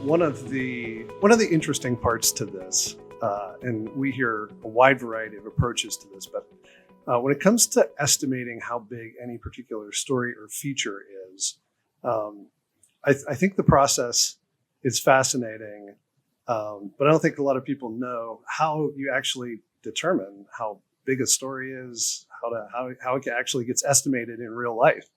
One of the interesting parts to this, and we hear a wide variety of approaches to this, but when it comes to estimating how big any particular story or feature is, I think the process is fascinating, but I don't think a lot of people know how you actually determine how big a story is, how it actually gets estimated in real life.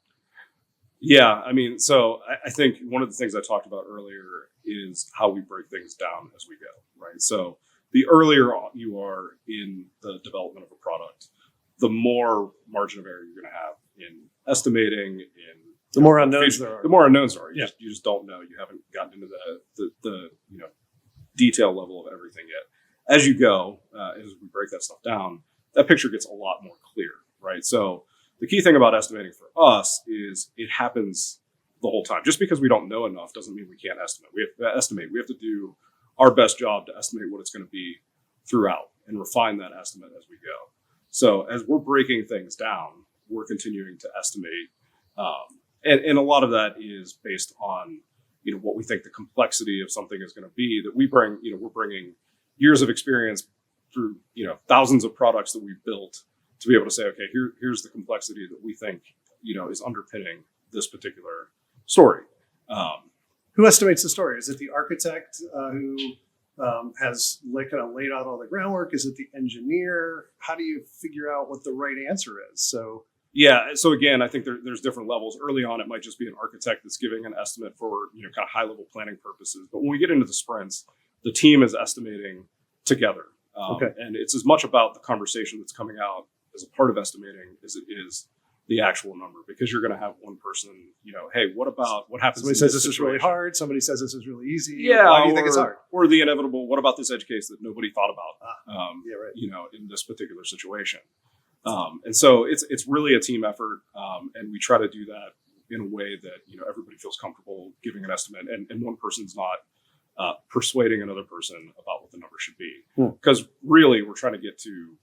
Yeah, I mean, so I think one of the things I talked about earlier is how we break things down as we go, right? So the earlier you are in the development of a product, the more margin of error you're going to have in estimating, in the more unknowns there are. The more unknowns there are. Yeah. You just don't know. You haven't gotten into the detail level of everything yet. As you go, as we break that stuff down, that picture gets a lot more clear, right? So the key thing about estimating for us is it happens the whole time. Just because we don't know enough doesn't mean we can't estimate. We have to estimate. We have to do our best job to estimate what it's going to be throughout and refine that estimate as we go. So as we're breaking things down, we're continuing to estimate. And a lot of that is based on, what we think the complexity of something is going to be that we bring. We're bringing years of experience through, thousands of products that we've built to be able to say, okay, here's the complexity that we think, is underpinning this particular story. Who estimates the story? Is it the architect who has kind of laid out all the groundwork? Is it the engineer? How do you figure out what the right answer is? So again, I think there's different levels. Early on, it might just be an architect that's giving an estimate for kind of high level planning purposes. But when we get into the sprints, the team is estimating together. Okay. And it's as much about the conversation that's coming out as a part of estimating as it is the actual number, because you're going to have one person, hey, what happens? Somebody says this is really hard. Somebody says this is really easy. Yeah. Why do you think it's hard? Or the inevitable, what about this edge case that nobody thought about, Yeah, right. In this particular situation? And so it's really a team effort. And we try to do that in a way that, everybody feels comfortable giving an estimate and one person's not persuading another person about what the number should be. Because really we're trying to get to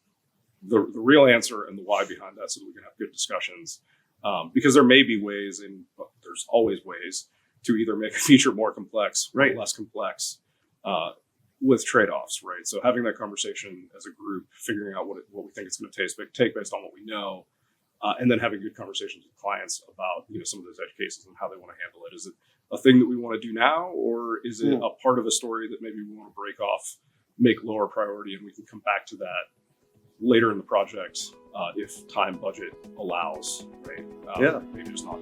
the real answer and the why behind that so that we can have good discussions. Because there may be ways, there's always ways to either make a feature more complex or less complex with trade-offs, right? So having that conversation as a group, figuring out what we think it's going to take based on what we know, and then having good conversations with clients about some of those edge cases and how they want to handle it. Is it a thing that we want to do now, or is it a part of a story that maybe we want to break off, make lower priority, and we can come back to that later in the project if time budget allows, right? Maybe just not